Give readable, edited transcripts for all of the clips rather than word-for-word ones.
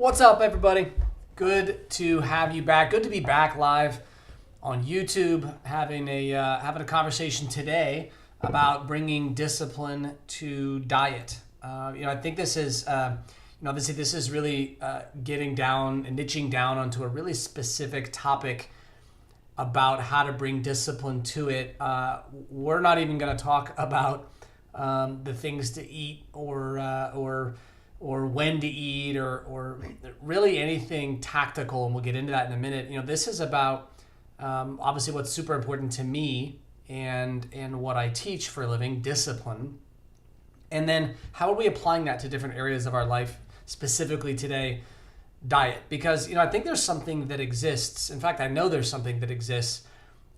What's up, everybody? Good to have you back. Good to be back live on YouTube, having a conversation today about bringing discipline to diet. I think this is, obviously this is really getting down and niching down onto a really specific topic about how to bring discipline to it. We're not even going to talk about the things to eat or when to eat or really anything tactical, and we'll get into that in a minute. This is about obviously what's super important to me and what I teach for a living, discipline. And then how are we applying that to different areas of our life, specifically today, diet? Because I think there's something that exists. In fact, I know there's something that exists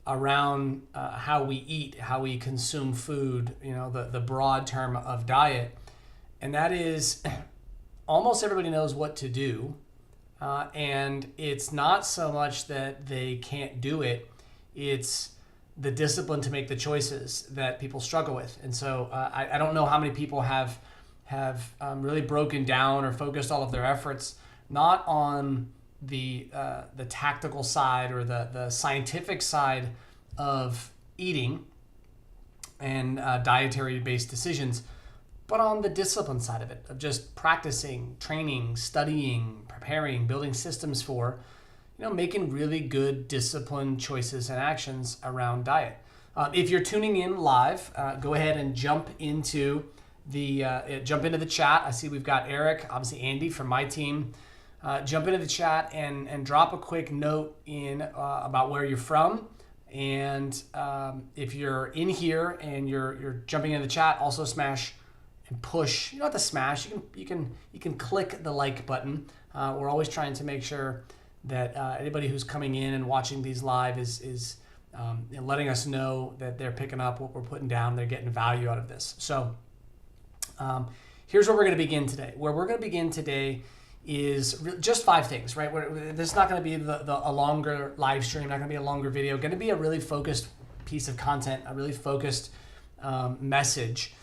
around how we eat, how we consume food, the broad term of diet. And that is almost everybody knows what to do. And it's not so much that they can't do it. It's the discipline to make the choices that people struggle with. And so I don't know how many people have really broken down or focused all of their efforts not on the tactical side or the scientific side of eating and dietary based decisions, but on the discipline side of it, of just practicing, training, studying, preparing, building systems for, making really good disciplined choices and actions around diet. If you're tuning in live, go ahead and jump into the chat. I see we've got Eric, obviously Andy from my team. Jump into the chat and drop a quick note in about where you're from. And if you're in here and you're jumping into the chat, also smash and push. You don't have to smash. You can click the like button. We're always trying to make sure that anybody who's coming in and watching these live is letting us know that they're picking up what we're putting down. They're getting value out of this. So here's where we're going to begin today. Where we're going to begin today is just 5 things, right? This is not going to be a longer live stream, not going to be a longer video. Going to be a really focused piece of content, a really focused message.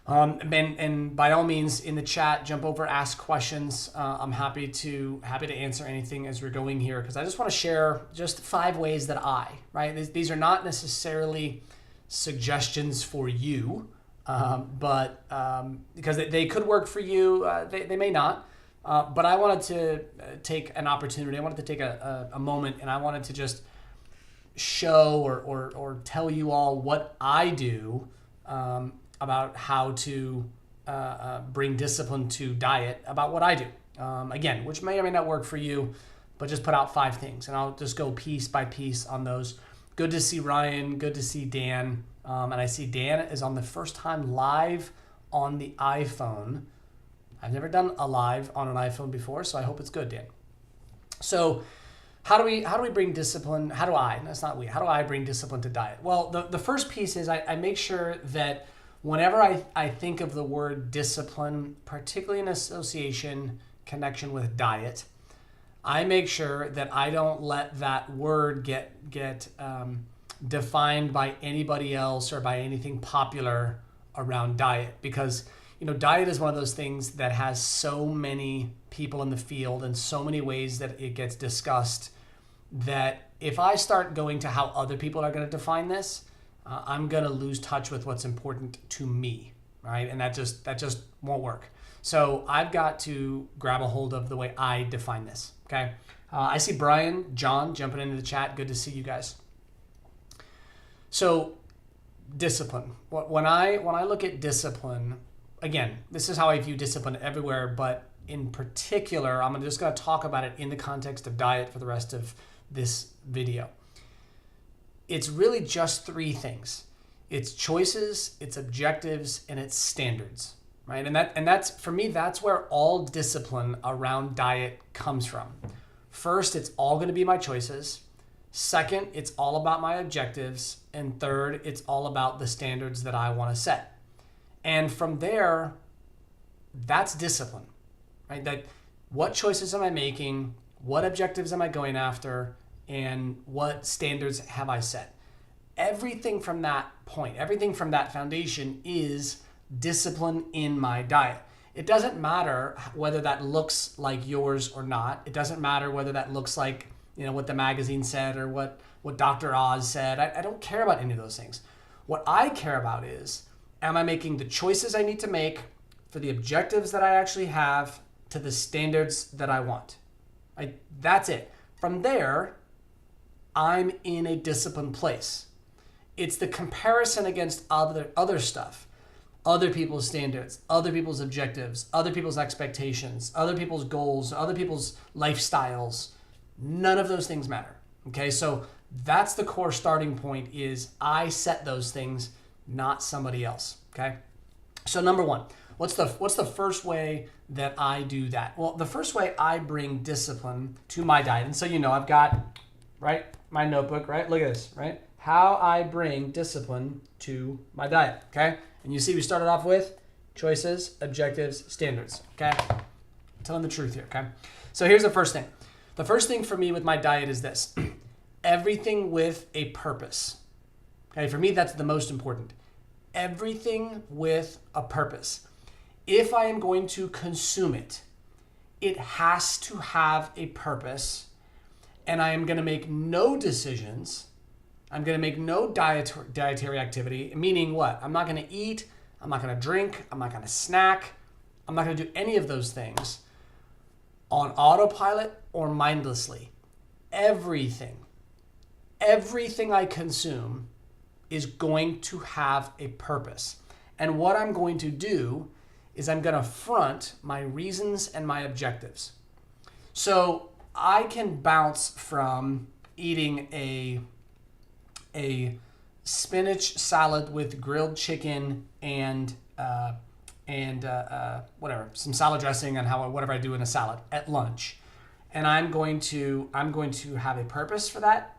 And by all means, in the chat, jump over, ask questions. I'm happy to answer anything as we're going here, because I just want to share just 5 ways that these are not necessarily suggestions for you, but because they could work for you, they may not. But I wanted to take an opportunity. I wanted to take a moment, and I wanted to just show or tell you all what I do about how to bring discipline to diet, about what I do. Again, which may or may not work for you, but just put out 5 things, and I'll just go piece by piece on those. Good to see Ryan. Good to see Dan. And I see Dan is on the first time live on the iPhone. I've never done a live on an iPhone before, so I hope it's good, Dan. So how do we bring discipline? How do I bring discipline to diet? Well, the first piece is I make sure that whenever I think of the word discipline, particularly in association connection with diet, I make sure that I don't let that word get defined by anybody else or by anything popular around diet, because diet is one of those things that has so many people in the field and so many ways that it gets discussed, that if I start going to how other people are going to define this, I'm going to lose touch with what's important to me, right? And that just won't work. So I've got to grab a hold of the way I define this, okay? I see Brian, John jumping into the chat. Good to see you guys. So discipline. When I look at discipline, again, this is how I view discipline everywhere, but in particular, I'm just going to talk about it in the context of diet for the rest of this video. It's really just 3 things. It's choices, it's objectives, and it's standards, right? And that's for me, that's where all discipline around diet comes from. First, it's all going to be my choices. Second, it's all about my objectives. And third, it's all about the standards that I want to set. And from there, that's discipline, right? That what choices am I making? What objectives am I going after? And what standards have I set? Everything from that point, everything from that foundation is discipline in my diet. It doesn't matter whether that looks like yours or not. It doesn't matter whether that looks like, what the magazine said or what Dr. Oz said. I don't care about any of those things. What I care about is, am I making the choices I need to make for the objectives that I actually have to the standards that I want? That's it. From there, I'm in a disciplined place. It's the comparison against other stuff. Other people's standards, other people's objectives, other people's expectations, other people's goals, other people's lifestyles. None of those things matter. Okay, so that's the core starting point, is I set those things, not somebody else. Okay, so number one, what's the first way that I do that? Well, the first way I bring discipline to my diet, and so I've got my notebook, right? Look at this, right? How I bring discipline to my diet. Okay. And you see we started off with choices, objectives, standards, okay? I'm telling the truth here, okay? So here's the first thing. The first thing for me with my diet is this. Everything with a purpose, okay? For me, that's the most important. Everything with a purpose. If I am going to consume it, it has to have a purpose, and I am going to make no decisions. I'm going to make no dietary activity, meaning what? I'm not going to eat, I'm not going to drink, I'm not going to snack, I'm not going to do any of those things on autopilot or mindlessly. Everything I consume is going to have a purpose. And what I'm going to do is I'm going to front my reasons and my objectives. So I can bounce from eating a spinach salad with grilled chicken and whatever, some salad dressing and whatever I do in a salad at lunch. And I'm going to have a purpose for that.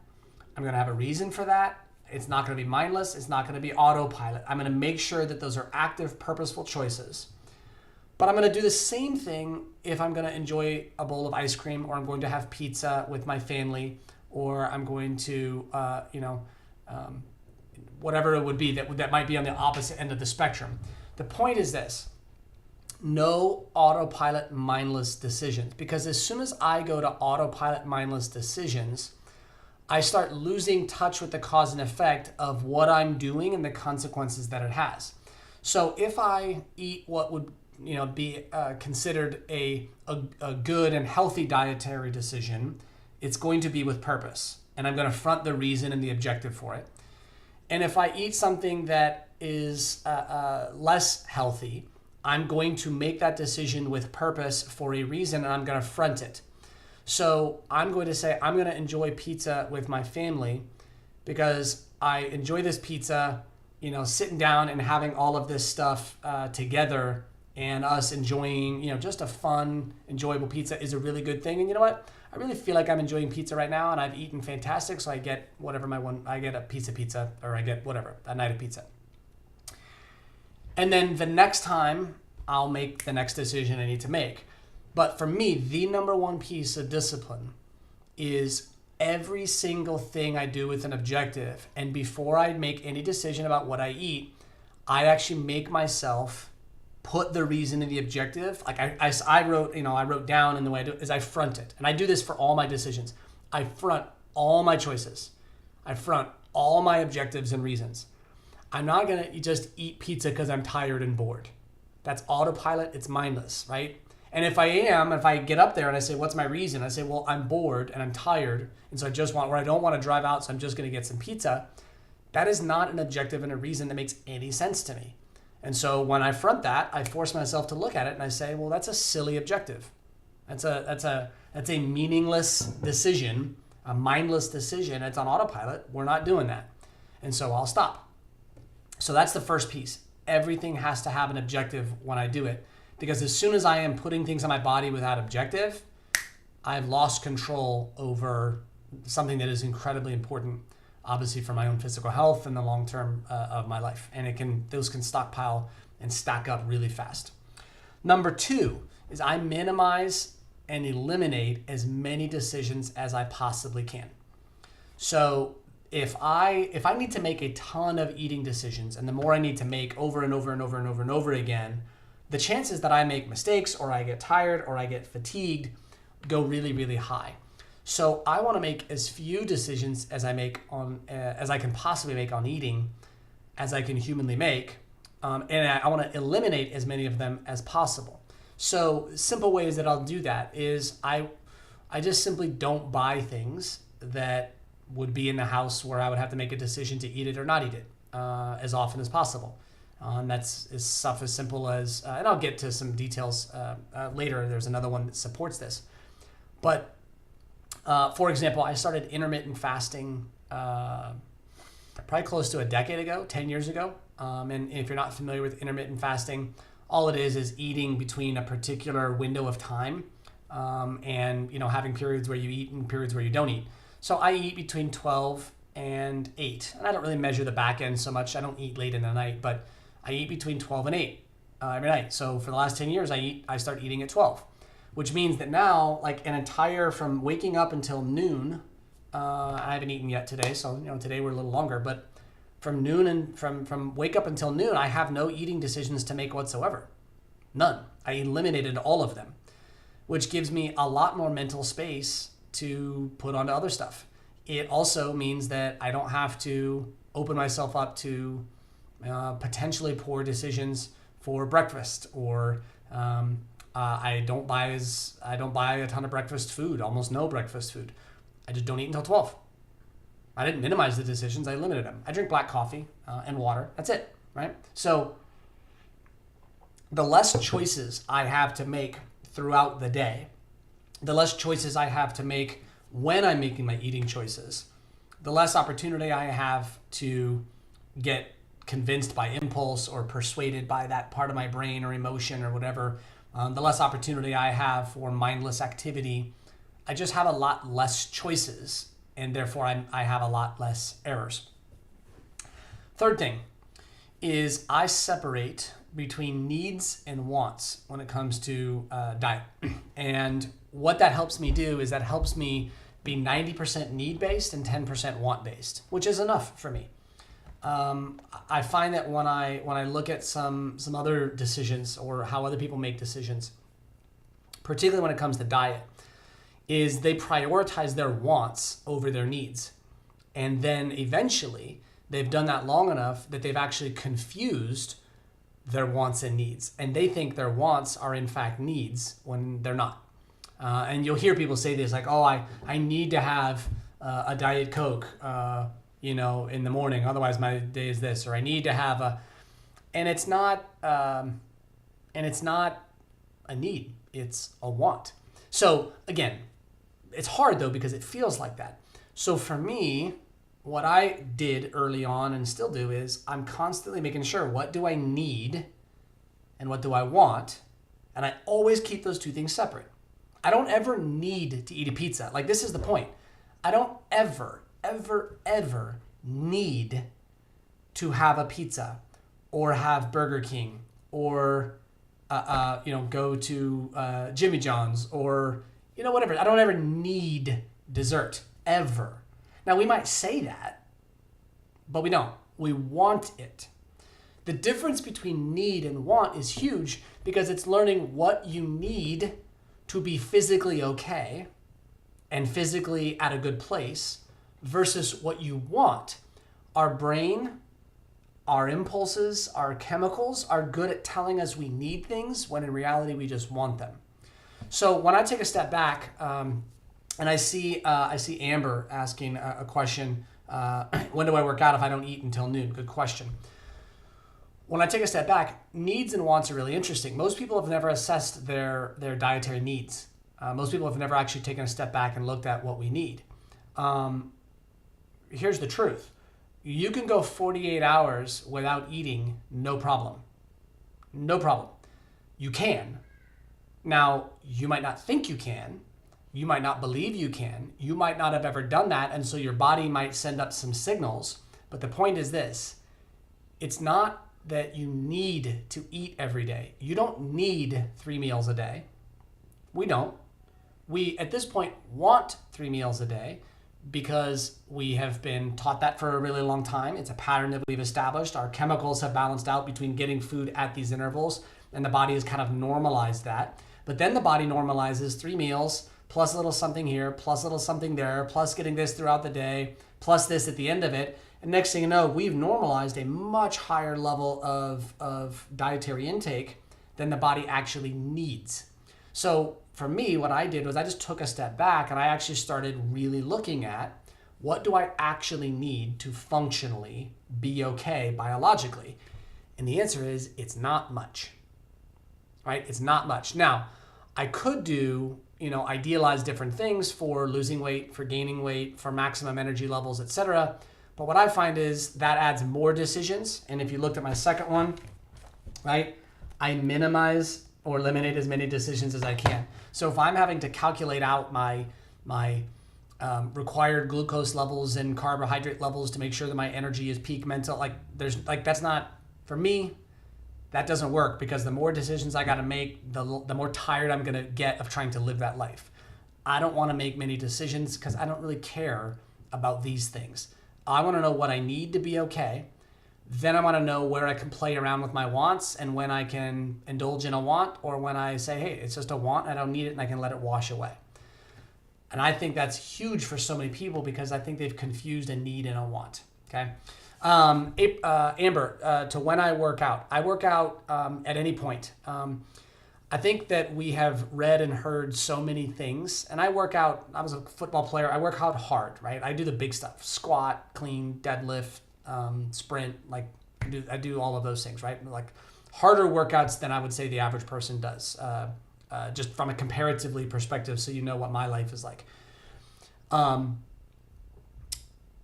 I'm going to have a reason for that. It's not going to be mindless. It's not going to be autopilot. I'm going to make sure that those are active, purposeful choices. But I'm going to do the same thing if I'm going to enjoy a bowl of ice cream, or I'm going to have pizza with my family, or I'm going to, whatever it would be that might be on the opposite end of the spectrum. The point is this: no autopilot, mindless decisions. Because as soon as I go to autopilot, mindless decisions, I start losing touch with the cause and effect of what I'm doing and the consequences that it has. So if I eat what would be considered a good and healthy dietary decision, it's going to be with purpose, and I'm going to front the reason and the objective for it. And if I eat something that is less healthy, I'm going to make that decision with purpose for a reason, and I'm going to front it. So I'm going to say I'm going to enjoy pizza with my family because I enjoy this pizza, sitting down and having all of this stuff together, and us enjoying, just a fun, enjoyable pizza is a really good thing. And you know what? I really feel like I'm enjoying pizza right now, and I've eaten fantastic, so I get I get a piece of pizza, or I get a night of pizza. And then the next time, I'll make the next decision I need to make. But for me, the number one piece of discipline is every single thing I do with an objective. And before I make any decision about what I eat, I actually make myself put the reason in the objective. Like I wrote down, and the way I do it is I front it. And I do this for all my decisions. I front all my choices. I front all my objectives and reasons. I'm not going to just eat pizza because I'm tired and bored. That's autopilot. It's mindless, right? And if I get up there and I say, what's my reason? I say, well, I'm bored and I'm tired. And so I don't want to drive out, so I'm just going to get some pizza. That is not an objective and a reason that makes any sense to me. And so when I front that, I force myself to look at it and I say, well, that's a silly objective. That's a meaningless decision, a mindless decision. It's on autopilot. We're not doing that. And so I'll stop. So that's the first piece. Everything has to have an objective when I do it. Because as soon as I am putting things on my body without objective, I've lost control over something that is incredibly important, obviously for my own physical health and the long term of my life. And those can stockpile and stack up really fast. Number 2 is I minimize and eliminate as many decisions as I possibly can. So if I need to make a ton of eating decisions, and the more I need to make over and over and over and over and over again, the chances that I make mistakes or I get tired or I get fatigued go really, really high. So I want to make as few decisions as I can possibly make on eating as I can humanly make, and I want to eliminate as many of them as possible. So simple ways that I'll do that is I just simply don't buy things that would be in the house where I would have to make a decision to eat it or not eat it as often as possible. And that's stuff as simple as, and I'll get to some details later. There's another one that supports this. But for example, I started intermittent fasting probably close to a decade ago, 10 years ago. And if you're not familiar with intermittent fasting, all it is eating between a particular window of time, and having periods where you eat and periods where you don't eat. So I eat between 12 and 8. And I don't really measure the back end so much. I don't eat late in the night, but I eat between 12 and 8 every night. So for the last 10 years, I start eating at 12, which means that now, like an entire, from waking up until noon, I haven't eaten yet today, so today we're a little longer, but from noon and from wake up until noon, I have no eating decisions to make whatsoever. None. I eliminated all of them, which gives me a lot more mental space to put onto other stuff. It also means that I don't have to open myself up to potentially poor decisions for breakfast, or I don't buy a ton of breakfast food, almost no breakfast food. I just don't eat until 12. I didn't minimize the decisions, I limited them. I drink black coffee and water. That's it, right? So the less choices I have to make throughout the day, the less choices I have to make when I'm making my eating choices, the less opportunity I have to get convinced by impulse or persuaded by that part of my brain or emotion or whatever, the less opportunity I have for mindless activity. I just have a lot less choices, and therefore I have a lot less errors. Third thing is I separate between needs and wants when it comes to diet. And what that helps me do is that helps me be 90% need-based and 10% want-based, which is enough for me. I find that when I look at some other decisions or how other people make decisions, particularly when it comes to diet, is they prioritize their wants over their needs. And then eventually they've done that long enough that they've actually confused their wants and needs. And they think their wants are in fact needs when they're not. And you'll hear people say this like, oh, I need to have a Diet Coke, in the morning, otherwise my day is this, or I need to have and it's not a need, it's a want. So again, it's hard though because it feels like that. So for me, what I did early on and still do is I'm constantly making sure, what do I need and what do I want? And I always keep those two things separate. I don't ever need to eat a pizza. Like, this is the point. I don't ever need to have a pizza or have Burger King or go to Jimmy John's or whatever. I don't ever need dessert ever. Now we might say that, but we don't. We want it. The difference between need and want is huge because it's learning what you need to be physically okay and physically at a good place versus what you want. Our brain, our impulses, our chemicals are good at telling us we need things when in reality we just want them. So when I take a step back and I see Amber asking a question, when do I work out if I don't eat until noon? Good question. When I take a step back, needs and wants are really interesting. Most people have never assessed their dietary needs. Most people have never actually taken a step back and looked at what we need. Here's the truth. You can go 48 hours without eating, no problem. No problem. You can. Now, you might not think you can. You might not believe you can. You might not have ever done that, and so your body might send up some signals. But the point is this. It's not that you need to eat every day. You don't need 3 meals a day. We don't. We, at this point, want 3 meals a day because we have been taught that for a really long time. It's a pattern that we've established. Our chemicals have balanced out between getting food at these intervals and the body has kind of normalized that. But then the body normalizes 3 meals, plus a little something here, plus a little something there, plus getting this throughout the day, plus this at the end of it. And next thing you know, we've normalized a much higher level of dietary intake than the body actually needs. So for me, what I did was I just took a step back and I actually started really looking at what do I actually need to functionally be okay biologically? And the answer is it's not much, right? It's not much. Now, I could do, idealize different things for losing weight, for gaining weight, for maximum energy levels, etc. But what I find is that adds more decisions. And if you looked at my second one, right, I minimize or eliminate as many decisions as I can. So if I'm having to calculate out my required glucose levels and carbohydrate levels to make sure that my energy is peak mental, that's not, for me, that doesn't work, because the more decisions I got to make, the more tired I'm going to get of trying to live that life. I don't want to make many decisions because I don't really care about these things. I want to know what I need to be okay. Then I want to know where I can play around with my wants and when I can indulge in a want, or when I say, hey, it's just a want, I don't need it, and I can let it wash away. And I think that's huge for so many people, because I think they've confused a need and a want. Okay. Amber, to when I work out at any point. I think that we have read and heard so many things, and I work out. I was a football player. I work out hard, right? I do the big stuff: squat, clean, deadlift, sprint. Like I do all of those things, right? Like harder workouts than I would say the average person does, just from a comparatively perspective, so you know what my life is like. I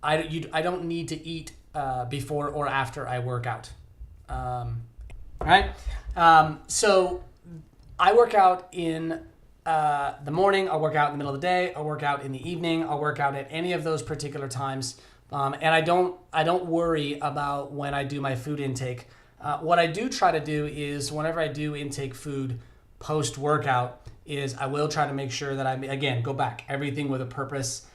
don't need to eat before or after I work out. Right? So I work out in the morning, I'll work out in the middle of the day, I'll work out in the evening, I'll work out at any of those particular times. And I don't worry about when I do my food intake. What I do try to do is whenever I do intake food post-workout is I will try to make sure that go back, everything with a purpose,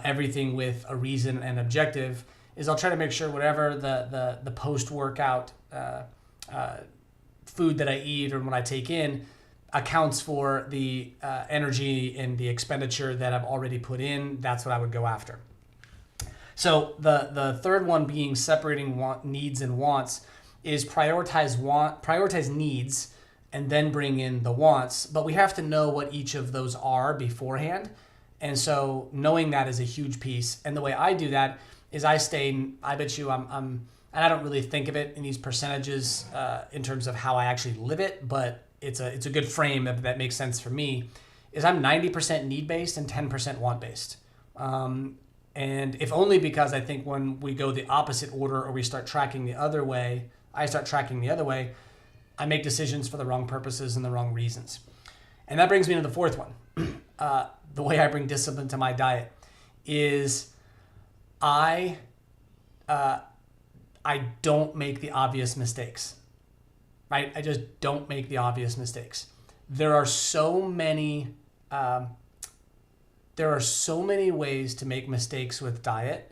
everything with a reason and objective, is I'll try to make sure whatever the post-workout food that I eat or what I take in accounts for the energy and the expenditure that I've already put in. That's what I would go after. So the third one being separating needs and wants is prioritize needs and then bring in the wants. But we have to know what each of those are beforehand. And so knowing that is a huge piece. And the way I do that is I bet you and I don't really think of it in these percentages in terms of how I actually live it, but it's a good frame that makes sense for me, is I'm 90% need-based and 10% want-based. And if only because I think when we go the opposite order or we start tracking the other way, I make decisions for the wrong purposes and the wrong reasons. And that brings me to the fourth one. The way I bring discipline to my diet is I don't make the obvious mistakes, right? I just don't make the obvious mistakes. There are so many ways to make mistakes with diet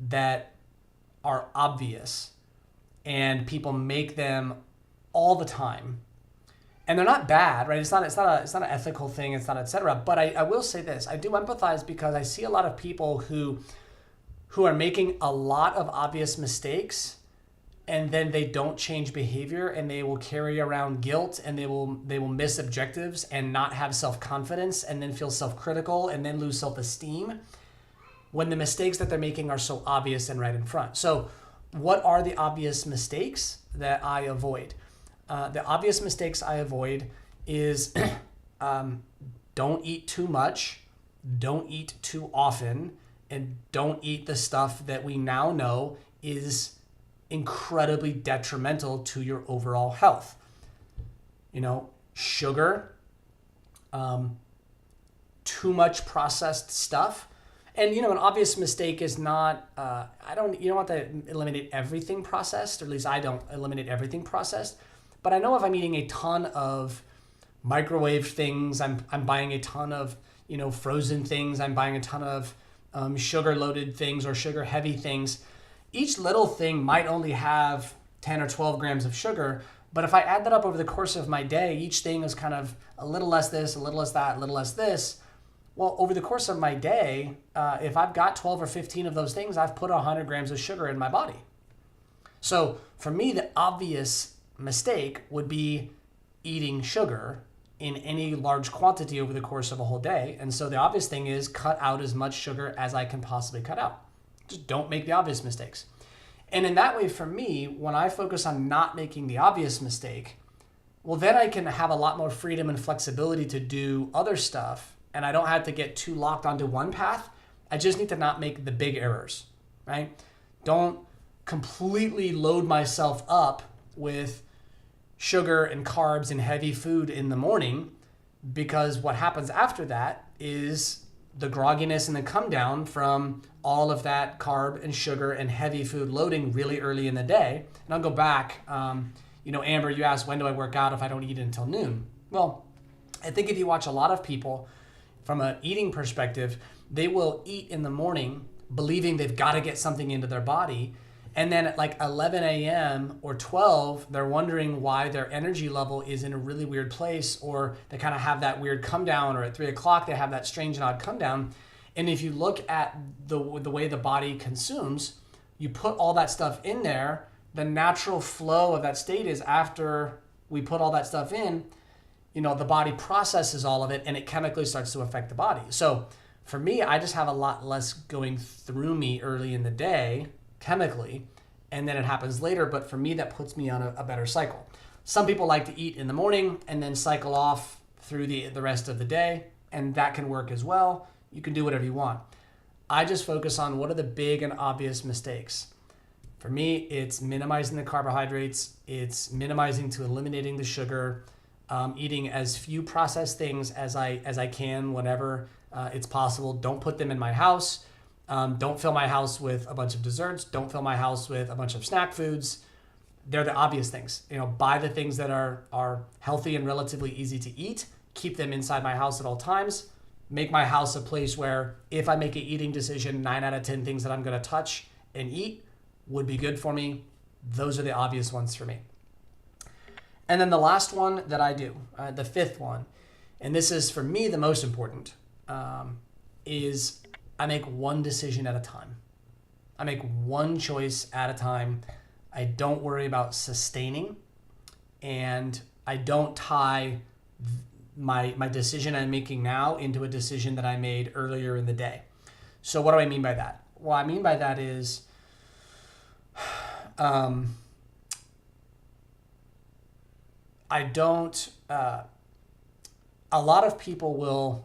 that are obvious, and people make them all the time. And they're not bad, right? It's not an ethical thing. It's not et cetera. But I will say this. I do empathize because I see a lot of people who are making a lot of obvious mistakes, and then they don't change behavior, and they will carry around guilt, and they will miss objectives and not have self-confidence, and then feel self-critical, and then lose self-esteem when the mistakes that they're making are so obvious and right in front. So what are the obvious mistakes that I avoid? The obvious mistakes I avoid is don't eat too much, don't eat too often, and don't eat the stuff that we now know is incredibly detrimental to your overall health. Sugar, too much processed stuff. And, an obvious mistake is not, you don't want to eliminate everything processed, or at least I don't eliminate everything processed. But I know if I'm eating a ton of microwave things, I'm buying a ton of, frozen things, I'm buying a ton of sugar-loaded things or sugar-heavy things. Each little thing might only have 10 or 12 grams of sugar, But if I add that up over the course of my day, each thing is kind of a little less this, a little less that, a little less this. Well, over the course of my day, if I've got 12 or 15 of those things, I've put 100 grams of sugar in my body. So for me, the obvious mistake would be eating sugar in any large quantity over the course of a whole day. And so the obvious thing is cut out as much sugar as I can possibly cut out. Just don't make the obvious mistakes. And in that way, for me, when I focus on not making the obvious mistake, well, then I can have a lot more freedom and flexibility to do other stuff. And I don't have to get too locked onto one path. I just need to not make the big errors, right? Don't completely load myself up with sugar and carbs and heavy food in the morning, because what happens after that is the grogginess and the come down from all of that carb and sugar and heavy food loading really early in the day. And I'll go back, Amber, you asked, when do I work out if I don't eat until noon? Well, I think if you watch a lot of people from an eating perspective, they will eat in the morning believing they've got to get something into their body. And then at like 11 a.m. or 12, they're wondering why their energy level is in a really weird place, or they kind of have that weird come down, or at 3 o'clock, they have that strange and odd come down. And if you look at the way the body consumes, you put all that stuff in there, the natural flow of that state is after we put all that stuff in, the body processes all of it and it chemically starts to affect the body. So for me, I just have a lot less going through me early in the day chemically, and then it happens later. But for me, that puts me on a better cycle. Some people like to eat in the morning and then cycle off through the rest of the day, and that can work as well. You can do whatever you want. I just focus on what are the big and obvious mistakes. For me, it's minimizing the carbohydrates. It's minimizing to eliminating the sugar, eating as few processed things as I can whenever it's possible. Don't put them in my house. Don't fill my house with a bunch of desserts. Don't fill my house with a bunch of snack foods. They're the obvious things. Buy the things that are healthy and relatively easy to eat. Keep them inside my house at all times. Make my house a place where if I make an eating decision, 9 out of 10 things that I'm going to touch and eat would be good for me. Those are the obvious ones for me. And then the last one that I do, the fifth one, and this is for me the most important, is I make one decision at a time. I make one choice at a time. I don't worry about sustaining, and I don't tie my decision I'm making now into a decision that I made earlier in the day. So what do I mean by that? What I mean by that is I don't, a lot of people will,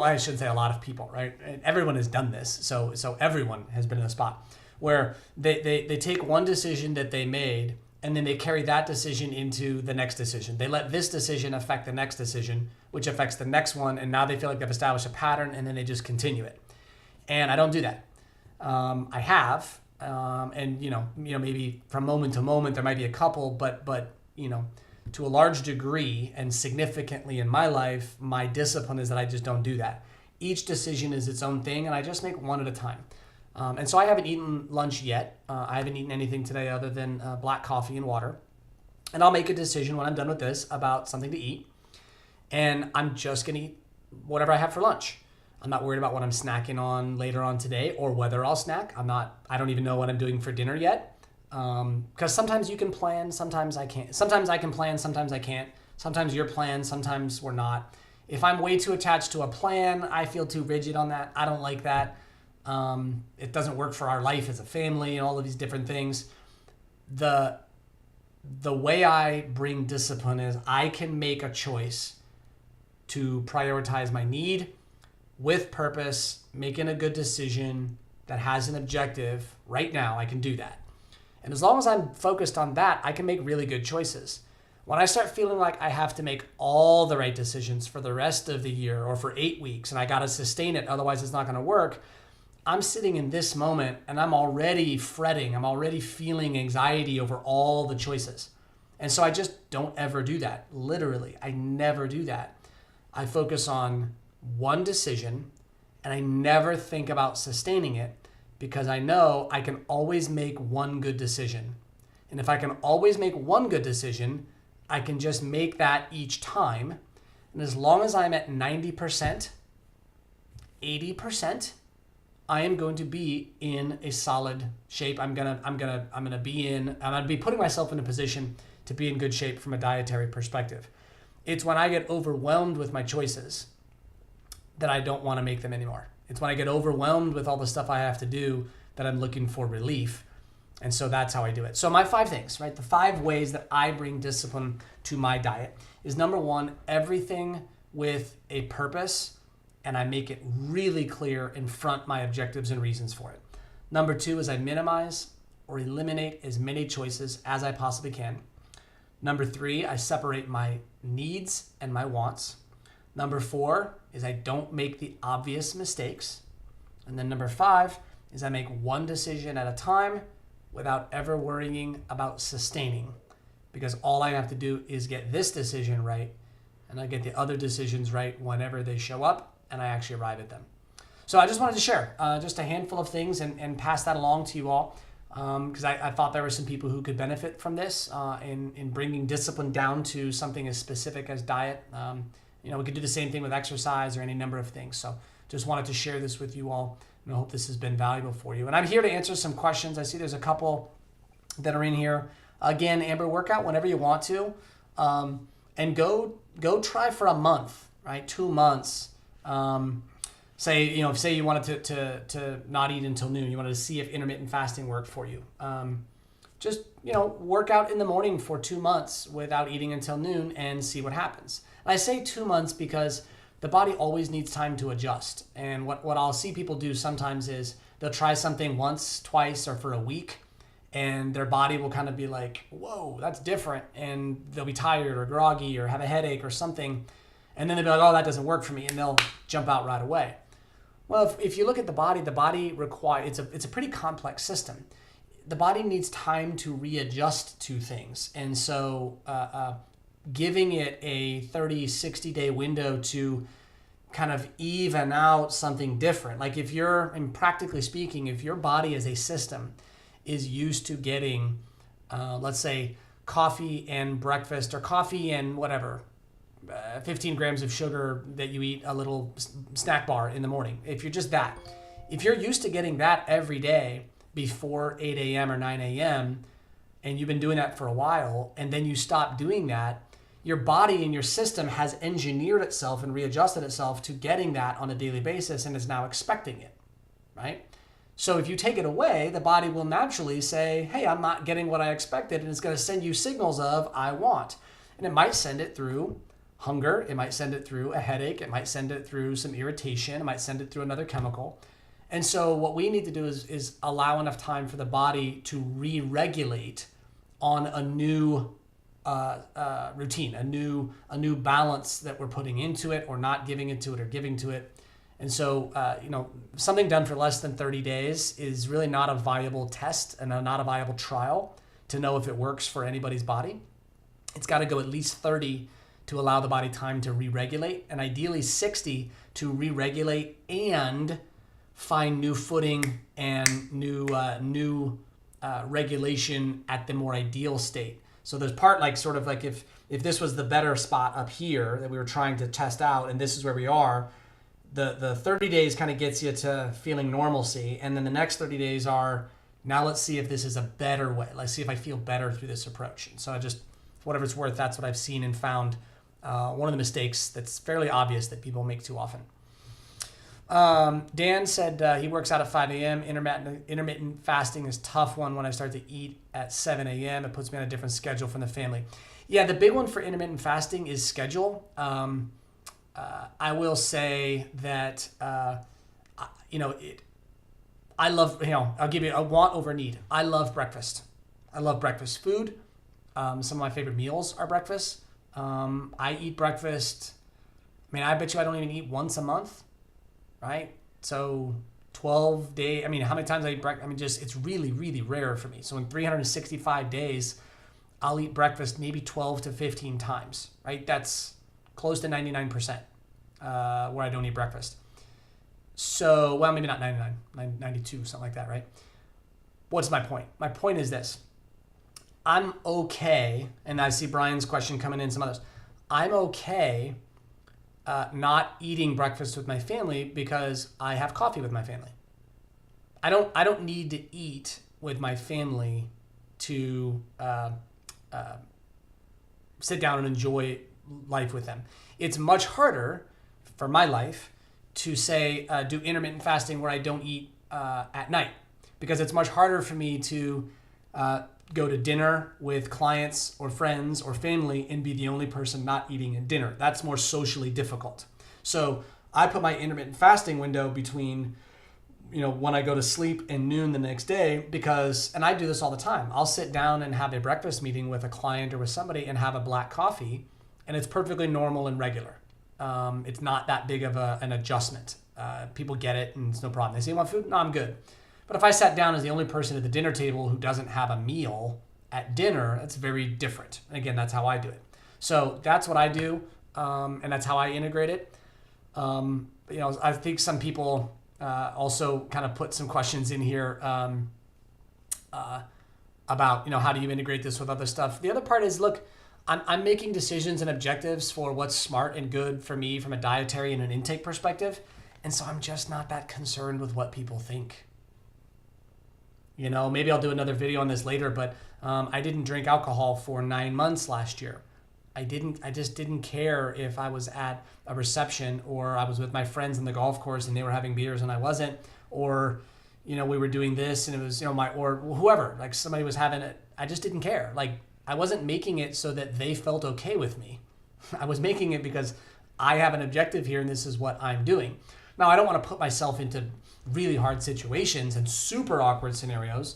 I shouldn't say a lot of people, right? Everyone has done this. So everyone has been in a spot where they take one decision that they made and then they carry that decision into the next decision. They let this decision affect the next decision, which affects the next one. And now they feel like they've established a pattern and then they just continue it. And I don't do that. I have, and maybe from moment to moment, there might be a couple, but to a large degree and significantly in my life, my discipline is that I just don't do that. Each decision is its own thing, and I just make one at a time. And so I haven't eaten lunch yet. I haven't eaten anything today other than black coffee and water. And I'll make a decision when I'm done with this about something to eat. And I'm just going to eat whatever I have for lunch. I'm not worried about what I'm snacking on later on today or whether I'll snack. I don't even know what I'm doing for dinner yet. Because sometimes you can plan, sometimes I can't. Sometimes I can plan, sometimes I can't. Sometimes you're planned, sometimes we're not. If I'm way too attached to a plan, I feel too rigid on that. I don't like that. It doesn't work for our life as a family and all of these different things. The way I bring discipline is I can make a choice to prioritize my need with purpose, making a good decision that has an objective. Right now, I can do that. And as long as I'm focused on that, I can make really good choices. When I start feeling like I have to make all the right decisions for the rest of the year or for 8 weeks and I got to sustain it, otherwise it's not going to work, I'm sitting in this moment and I'm already fretting. I'm already feeling anxiety over all the choices. And so I just don't ever do that. Literally, I never do that. I focus on one decision and I never think about sustaining it, because I know I can always make one good decision. And if I can always make one good decision, I can just make that each time. And as long as I'm at 90%, 80%, I am going to be in a solid shape. I'm gonna be putting myself in a position to be in good shape from a dietary perspective. It's when I get overwhelmed with my choices that I don't want to make them anymore. It's when I get overwhelmed with all the stuff I have to do that I'm looking for relief. And so that's how I do it. So my 5 things, right? The 5 ways that I bring discipline to my diet is, number 1, everything with a purpose, and I make it really clear and front my objectives and reasons for it. Number 2 is I minimize or eliminate as many choices as I possibly can. Number 3, I separate my needs and my wants. Number 4 is I don't make the obvious mistakes. And then number 5 is I make one decision at a time without ever worrying about sustaining, because all I have to do is get this decision right, and I get the other decisions right whenever they show up, and I actually arrive at them. So I just wanted to share just a handful of things and pass that along to you all, because I thought there were some people who could benefit from this in bringing discipline down to something as specific as diet. We could do the same thing with exercise or any number of things. So just wanted to share this with you all, and I hope this has been valuable for you. And I'm here to answer some questions. I see there's a couple that are in here. Again, Amber, work out whenever you want to, and go try for a month, right? 2 months. Say you wanted to not eat until noon. You wanted to see if intermittent fasting worked for you. Just work out in the morning for 2 months without eating until noon and see what happens. And I say 2 months because the body always needs time to adjust. And what I'll see people do sometimes is they'll try something once, twice, or for a week, and their body will kind of be like, whoa, that's different. And they'll be tired or groggy or have a headache or something. And then they'll be like, oh, that doesn't work for me. And they'll jump out right away. Well, if you look at the body requires, it's a pretty complex system. The body needs time to readjust to things. And so giving it a 30, 60-day window to kind of even out something different. Like and practically speaking, if your body as a system is used to getting, let's say, coffee and breakfast, or coffee and whatever, 15 grams of sugar that you eat a little snack bar in the morning. If you're used to getting that every day before 8 a.m. or 9 a.m., and you've been doing that for a while, and then you stop doing that, your body and your system has engineered itself and readjusted itself to getting that on a daily basis and is now expecting it, right? So if you take it away, the body will naturally say, hey, I'm not getting what I expected, and it's going to send you signals of I want. And it might send it through hunger, it might send it through a headache, it might send it through some irritation, it might send it through another chemical. And so what we need to do is allow enough time for the body to re-regulate on a new routine, a new balance that we're putting into it, or not giving into it, or giving to it. And so, something done for less than 30 days is really not a viable test and not a viable trial to know if it works for anybody's body. It's got to go at least 30 to allow the body time to re-regulate, and ideally 60 to re-regulate and find new footing and new regulation at the more ideal state. So there's part sort of like if this was the better spot up here that we were trying to test out, and this is where we are, the 30 days kind of gets you to feeling normalcy, and then the next 30 days are, now let's see if this is a better way. Let's see if I feel better through this approach. And so I just, for whatever it's worth, that's what I've seen and found one of the mistakes that's fairly obvious that people make too often. Dan said he works out at 5 a.m. Intermittent fasting is a tough one when I start to eat at 7 a.m. It puts me on a different schedule from the family. Yeah, the big one for intermittent fasting is schedule. I will say that, I love, I'll give you a want over need. I love breakfast. I love breakfast food. Some of my favorite meals are breakfast. I eat breakfast. I bet you I don't even eat once a month. Right? So 12 days, how many times I eat breakfast? It's really, really rare for me. So in 365 days, I'll eat breakfast maybe 12 to 15 times, right? That's close to 99% where I don't eat breakfast. So, well, maybe not 99, 92, something like that, right? What's my point? My point is this. I'm okay, and I see Brian's question coming in, some others. I'm okay not eating breakfast with my family because I have coffee with my family. I don't need to eat with my family to sit down and enjoy life with them. It's much harder for my life to say do intermittent fasting where I don't eat at night, because it's much harder for me to go to dinner with clients or friends or family and be the only person not eating at dinner. That's more socially difficult. So I put my intermittent fasting window between when I go to sleep and noon the next day, because, and I do this all the time, I'll sit down and have a breakfast meeting with a client or with somebody and have a black coffee, and it's perfectly normal and regular. It's not that big of an adjustment. People get it and it's no problem. They say, "You want food?" "No, I'm good." But if I sat down as the only person at the dinner table who doesn't have a meal at dinner, it's very different. And again, that's how I do it. So that's what I do, and that's how I integrate it. I think some people also kind of put some questions in here about, how do you integrate this with other stuff? The other part is, look, I'm making decisions and objectives for what's smart and good for me from a dietary and an intake perspective. And so I'm just not that concerned with what people think. Maybe I'll do another video on this later, but I didn't drink alcohol for 9 months last year. I just didn't care if I was at a reception or I was with my friends on the golf course and they were having beers and I wasn't, or, we were doing this and it was, or whoever, like somebody was having it. I just didn't care. Like, I wasn't making it so that they felt okay with me. I was making it because I have an objective here and this is what I'm doing. Now, I don't want to put myself into really hard situations and super awkward scenarios.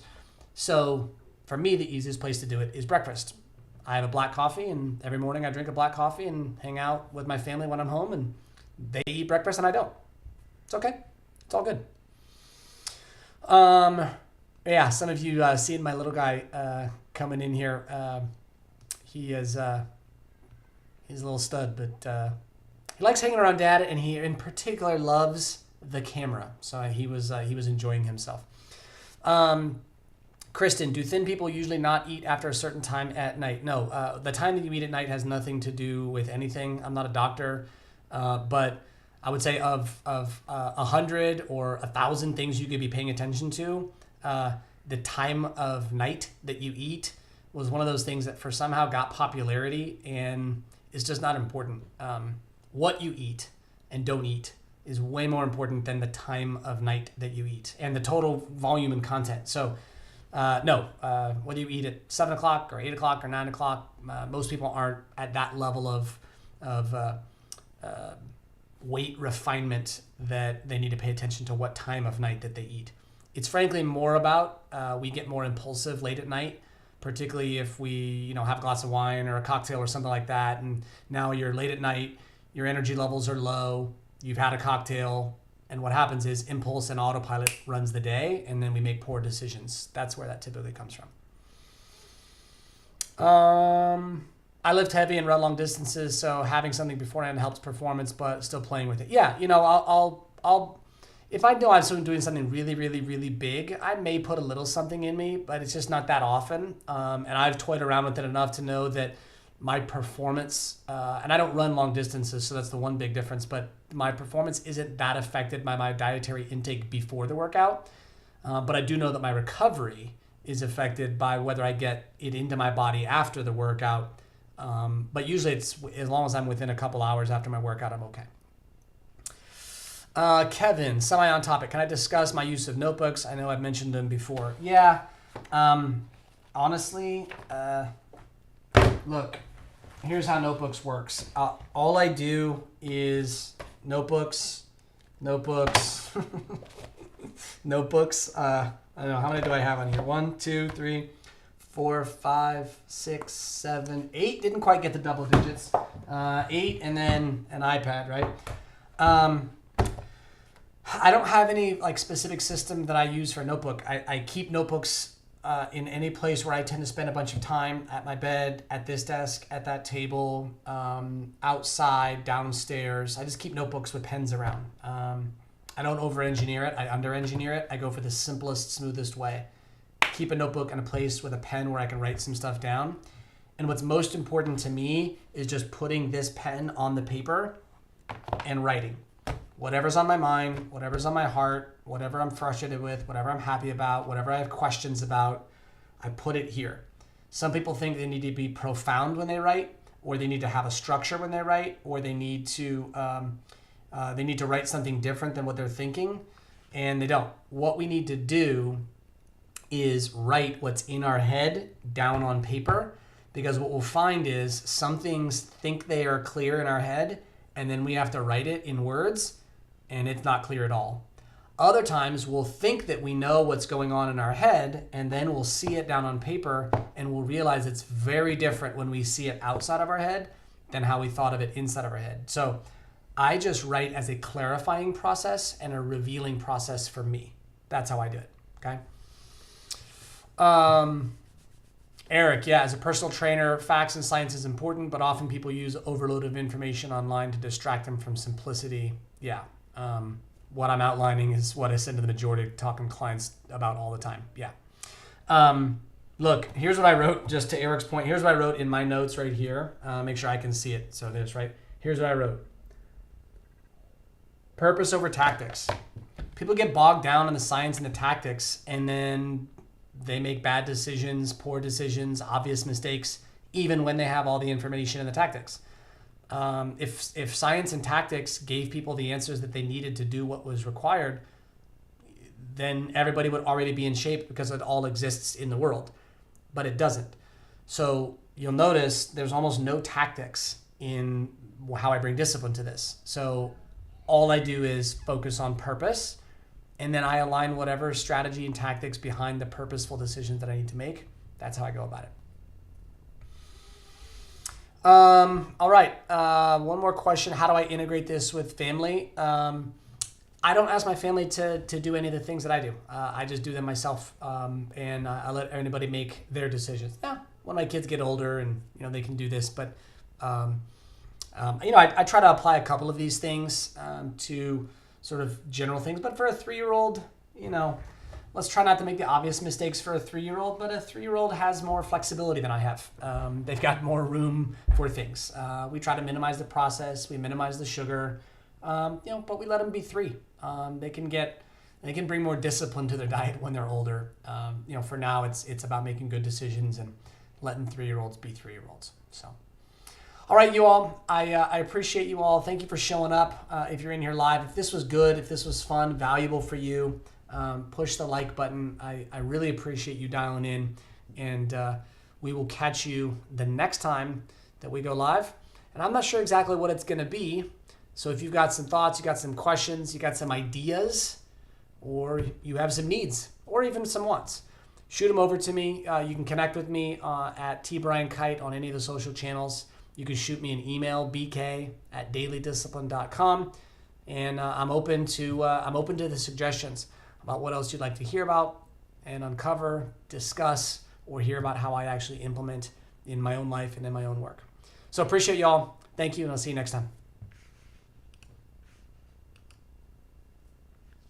So for me, the easiest place to do it is breakfast. I have a black coffee, and every morning I drink a black coffee and hang out with my family when I'm home, and they eat breakfast and I don't. It's okay. It's all good. Yeah, some of you seen my little guy coming in here. He's a little stud, but he likes hanging around Dad, and he in particular loves the camera. So he was enjoying himself. Kristen, do thin people usually not eat after a certain time at night? No, the time that you eat at night has nothing to do with anything. I'm not a doctor, but I would say of 100 or 1,000 things you could be paying attention to, the time of night that you eat was one of those things that for somehow got popularity and is just not important. What you eat and don't eat is way more important than the time of night that you eat and the total volume and content. So whether you eat at 7 o'clock or 8 o'clock or 9 o'clock, most people aren't at that level of weight refinement that they need to pay attention to what time of night that they eat. It's frankly more about we get more impulsive late at night, particularly if we have a glass of wine or a cocktail or something like that, and now you're late at night, your energy levels are low, you've had a cocktail, and what happens is impulse and autopilot runs the day, and then we make poor decisions. That's where that typically comes from. I lift heavy and run long distances, so having something beforehand helps performance, but still playing with it. Yeah, I'll if I know I'm doing something really, really, really big, I may put a little something in me, but it's just not that often. And I've toyed around with it enough to know that my performance, and I don't run long distances, so that's the one big difference, but my performance isn't that affected by my dietary intake before the workout. But I do know that my recovery is affected by whether I get it into my body after the workout. But usually it's as long as I'm within a couple hours after my workout, I'm okay. Kevin, semi on topic. Can I discuss my use of notebooks? I know I've mentioned them before. Yeah. Honestly, look, here's how notebooks works. All I do is notebooks. Notebooks. I don't know, how many do I have on here? 1, 2, 3, 4, 5, 6, 7, 8. Didn't quite get the double digits. 8, and then an iPad, right? I don't have any specific system that I use for a notebook. I keep notebooks in any place where I tend to spend a bunch of time, at my bed, at this desk, at that table, outside, downstairs. I just keep notebooks with pens around. I don't over-engineer it. I under-engineer it. I go for the simplest, smoothest way. keep a notebook and a place with a pen where I can write some stuff down. And what's most important to me is just putting this pen on the paper and writing. Whatever's on my mind, whatever's on my heart, whatever I'm frustrated with, whatever I'm happy about, whatever I have questions about, I put it here. Some people think they need to be profound when they write, or they need to have a structure when they write, or they need to write something different than what they're thinking, and they don't. What we need to do is write what's in our head down on paper, because what we'll find is some things think they are clear in our head, and then we have to write it in words, and it's not clear at all. Other times we'll think that we know what's going on in our head, and then we'll see it down on paper, and we'll realize it's very different when we see it outside of our head than how we thought of it inside of our head. So I just write as a clarifying process and a revealing process for me. That's how I do it, okay? Eric, yeah, as a personal trainer, facts and science is important, but often people use overload of information online to distract them from simplicity. Yeah. What I'm outlining is what I said to the majority of talking clients about all the time. Yeah. Look, here's what I wrote, just to Eric's point. Here's what I wrote in my notes right here. Make sure I can see it. So there's right. Here's what I wrote. Purpose over tactics. People get bogged down in the science and the tactics, and then they make bad decisions, poor decisions, obvious mistakes, even when they have all the information and the tactics. If science and tactics gave people the answers that they needed to do what was required, then everybody would already be in shape because it all exists in the world. But it doesn't. So you'll notice there's almost no tactics in how I bring discipline to this. So all I do is focus on purpose, and then I align whatever strategy and tactics behind the purposeful decisions that I need to make. That's how I go about it. All right. One more question. How do I integrate this with family? I don't ask my family to do any of the things that I do. I just do them myself, and I let anybody make their decisions. Yeah, when my kids get older and they can do this, but I try to apply a couple of these things to sort of general things. But for a 3-year-old, let's try not to make the obvious mistakes for a 3-year-old, but a 3-year-old has more flexibility than I have. They've got more room for things. We try to minimize the process. We minimize the sugar, but we let them be 3. They can bring more discipline to their diet when they're older. For now, it's about making good decisions and letting 3-year-olds be 3-year-olds. So, all right, you all, I appreciate you all. Thank you for showing up. If you're in here live, if this was good, if this was fun, valuable for you, push the like button. I really appreciate you dialing in, and we will catch you the next time that we go live. And I'm not sure exactly what it's going to be. So if you've got some thoughts, you got some questions, you got some ideas, or you have some needs, or even some wants, shoot them over to me. You can connect with me at tbryankight on any of the social channels. You can shoot me an email, bk@dailydiscipline.com, and I'm open to the suggestions about what else you'd like to hear about and uncover, discuss, or hear about how I actually implement in my own life and in my own work. So appreciate y'all. Thank you, and I'll see you next time.